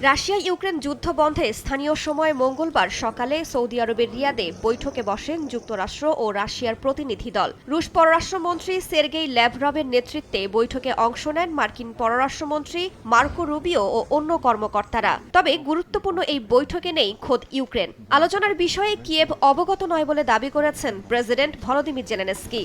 Russia Ukraine যুদ্ধ বন্ধে স্থানীয় সময় মঙ্গলবার সকালে সৌদি আরবের রিয়াদে বৈঠকে বসেন যুক্তরাষ্ট্র ও রাশিয়ার প্রতিনিধি দল। রুশ পররাষ্ট্রমন্ত্রী সের্গেই ল্যাভরভের নেতৃত্বে বৈঠকে অংশ নেন মার্কিন পররাষ্ট্রমন্ত্রী মার্কো রুবিও ও অন্য কর্মকর্তারা। তবে গুরুত্বপূর্ণ এই বৈঠকে নেই খোদ ইউক্রেন। আলোচনার বিষয়ে কিয়েভ অবগত নয় বলে দাবি করেছেন প্রেসিডেন্ট ভলোদিমির জেলেনস্কি।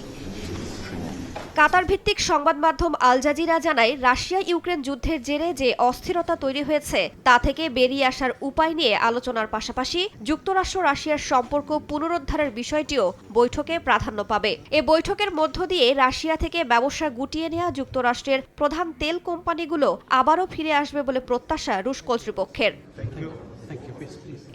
কাতার ভিত্তিক সংবাদ মাধ্যম আল জাজিরা জানায়, রাশিয়া ইউক্রেন যুদ্ধের জেরে যে অস্থিরতা তৈরি হয়েছে তা থেকে বেরিয়ে আসার উপায় নিয়ে আলোচনার পাশাপাশি যুক্তরাষ্ট্র রাশিয়ার সম্পর্ক পুনরুদ্ধারের বিষয়টিও বৈঠকে প্রাধান্য পাবে। এ বৈঠকের মধ্য দিয়ে রাশিয়া থেকে ব্যবসা গুটিয়ে নেওয়া যুক্তরাষ্ট্রের প্রধান তেল কোম্পানিগুলো আবারও ফিরে আসবে বলে প্রত্যাশা রুশ কর্তৃপক্ষের।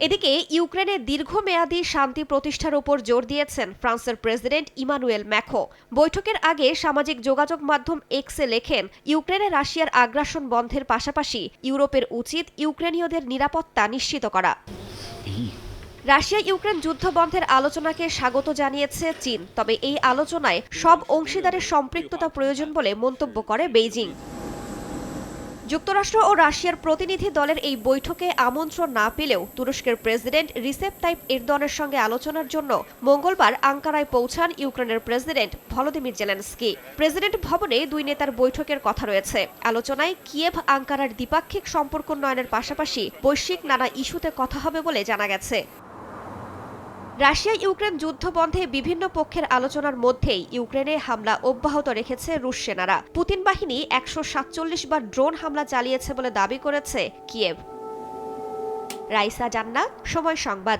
এদিকে ইউক্রেনে দীর্ঘমেয়াদী শান্তি প্রতিষ্ঠার উপর জোর দিয়েছেন ফ্রান্সের প্রেসিডেন্ট ইমানুয়েল ম্যাখো। বৈঠকের আগে সামাজিক যোগাযোগ মাধ্যম এক্সে লেখেন, ইউক্রেনে রাশিয়ার আগ্রাসন বন্ধের পাশাপাশি ইউরোপের উচিত ইউক্রেনীয়দের নিরাপত্তা নিশ্চিত করা। রাশিয়া ইউক্রেন যুদ্ধ বন্ধের আলোচনাকে স্বাগত জানিয়েছে চীন, তবে এই আলোচনায় সব অংশীদারের সম্পৃক্ততা প্রয়োজন বলে মন্তব্য করে বেইজিং। যুক্তরাষ্ট্র ও রাশিয়ার প্রতিনিধি দলের এই বৈঠকে আমন্ত্রণ না পেলেও তুরস্কের প্রেসিডেন্ট রিসেপ তাইপ এরদোয়ানের সঙ্গে আলোচনার জন্য মঙ্গলবার আঙ্কারায় পৌঁছান ইউক্রেনের প্রেসিডেন্ট ভলোদিমির জেলেনস্কি। প্রেসিডেন্ট ভবনে দুই নেতার বৈঠকের কথা রয়েছে। আলোচনায় কিয়েভ আঙ্কারার দ্বিপাক্ষিক সম্পর্ক উন্নয়নের পাশাপাশি বৈশ্বিক নানা ইস্যুতে কথা হবে বলে জানা গেছে। রাশিয়া ইউক্রেন যুদ্ধ বন্ধে বিভিন্ন পক্ষের আলোচনার মধ্যেই ইউক্রেনে হামলা অব্যাহত রেখেছে রুশ সেনারা। পুতিন বাহিনী ১৪৭ বার ড্রোন হামলা চালিয়েছে বলে দাবি করেছে কিয়েভ। রাইসা জান্নাত, সময় সংবাদ।